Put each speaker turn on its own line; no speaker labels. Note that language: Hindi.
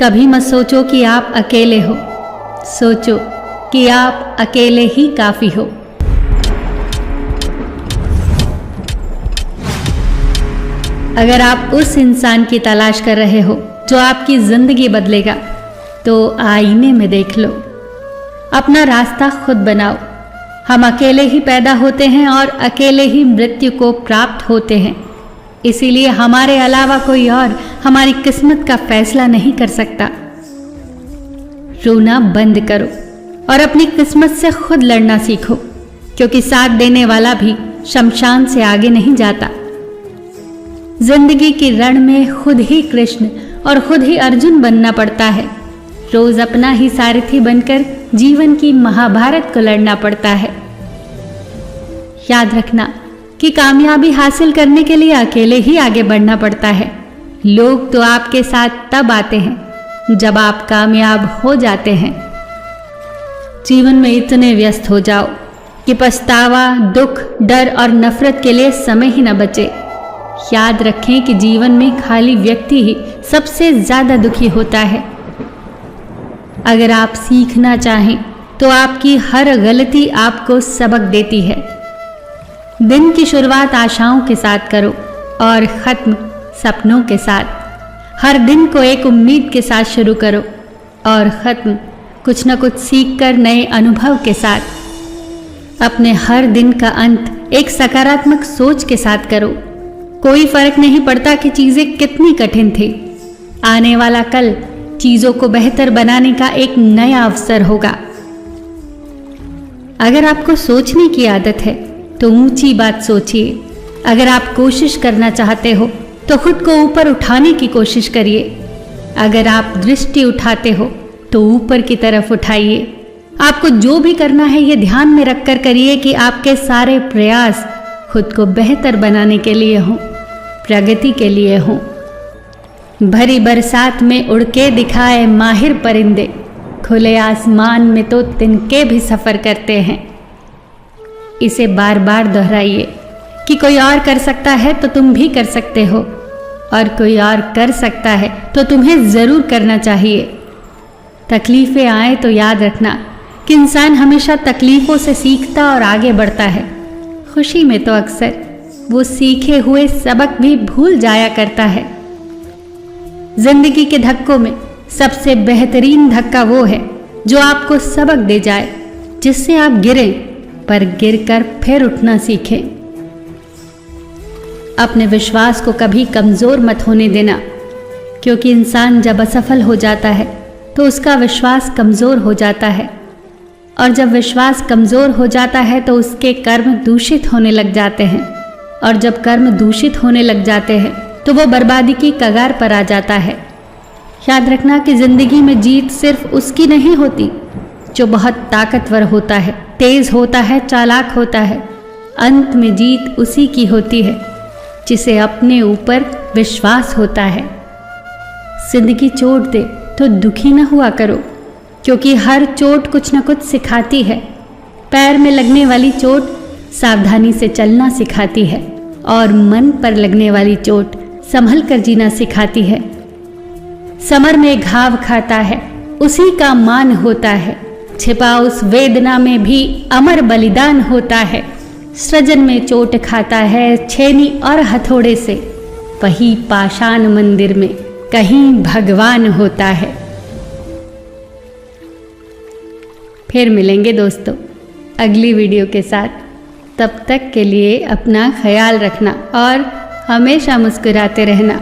कभी मत सोचो कि आप अकेले हो, सोचो कि आप अकेले ही काफी हो। अगर आप उस इंसान की तलाश कर रहे हो जो आपकी जिंदगी बदलेगा, तो आईने में देख लो, अपना रास्ता खुद बनाओ। हम अकेले ही पैदा होते हैं और अकेले ही मृत्यु को प्राप्त होते हैं, इसीलिए हमारे अलावा कोई और हमारी किस्मत का फैसला नहीं कर सकता। रोना बंद करो और अपनी किस्मत से खुद लड़ना सीखो, क्योंकि साथ देने वाला भी शमशान से आगे नहीं जाता। जिंदगी की रण में खुद ही कृष्ण और खुद ही अर्जुन बनना पड़ता है। रोज अपना ही सारथी बनकर जीवन की महाभारत को लड़ना पड़ता है। याद रखना कि कामयाबी हासिल करने के लिए अकेले ही आगे बढ़ना पड़ता है। लोग तो आपके साथ तब आते हैं जब आप कामयाब हो जाते हैं। जीवन में इतने व्यस्त हो जाओ कि पछतावा, दुख, डर और नफरत के लिए समय ही न बचे। याद रखें कि जीवन में खाली व्यक्ति ही सबसे ज्यादा दुखी होता है। अगर आप सीखना चाहें तो आपकी हर गलती आपको सबक देती है। दिन की शुरुआत आशाओं के साथ करो और खत्म सपनों के साथ। हर दिन को एक उम्मीद के साथ शुरू करो और खत्म कुछ न कुछ सीखकर नए अनुभव के साथ। अपने हर दिन का अंत एक सकारात्मक सोच के साथ करो। कोई फर्क नहीं पड़ता कि चीजें कितनी कठिन थी, आने वाला कल चीजों को बेहतर बनाने का एक नया अवसर होगा। अगर आपको सोचने की आदत है तो ऊंची बात सोचिए। अगर आप कोशिश करना चाहते हो तो खुद को ऊपर उठाने की कोशिश करिए। अगर आप दृष्टि उठाते हो तो ऊपर की तरफ उठाइए। आपको जो भी करना है ये ध्यान में रखकर करिए कि आपके सारे प्रयास खुद को बेहतर बनाने के लिए हों, प्रगति के लिए हों। भरी बरसात में उड़ के दिखाए माहिर परिंदे, खुले आसमान में तो तिनके भी सफर करते हैं। इसे बार बार दोहराइए कि कोई और कर सकता है तो तुम भी कर सकते हो, और कोई और कर सकता है तो तुम्हें जरूर करना चाहिए। तकलीफें आए तो याद रखना कि इंसान हमेशा तकलीफों से सीखता और आगे बढ़ता है। खुशी में तो अक्सर वो सीखे हुए सबक भी भूल जाया करता है। जिंदगी के धक्कों में सबसे बेहतरीन धक्का वो है जो आपको सबक दे जाए, जिससे आप गिरें पर गिरकर फिर उठना सीखें। अपने विश्वास को कभी कमजोर मत होने देना, क्योंकि इंसान जब असफल हो जाता है तो उसका विश्वास कमजोर हो जाता है, और जब विश्वास कमजोर हो जाता है तो उसके कर्म दूषित होने लग जाते हैं, और जब कर्म दूषित होने लग जाते हैं तो वो बर्बादी की कगार पर आ जाता है। याद रखना कि जिंदगी में जीत सिर्फ उसकी नहीं होती जो बहुत ताकतवर होता है, तेज होता है, चालाक होता है। अंत में जीत उसी की होती है जिसे अपने ऊपर विश्वास होता है। जिंदगी चोट दे तो दुखी न हुआ करो, क्योंकि हर चोट कुछ न कुछ सिखाती है। पैर में लगने वाली चोट सावधानी से चलना सिखाती है, और मन पर लगने वाली चोट संभल कर जीना सिखाती है। समर में घाव खाता है उसी का मान होता है, छिपा उस वेदना में भी अमर बलिदान होता है। सृजन में चोट खाता है छेनी और हथौड़े से, वही पाषाण मंदिर में कहीं भगवान होता है। फिर मिलेंगे दोस्तों अगली वीडियो के साथ। तब तक के लिए अपना ख्याल रखना और हमेशा मुस्कुराते रहना।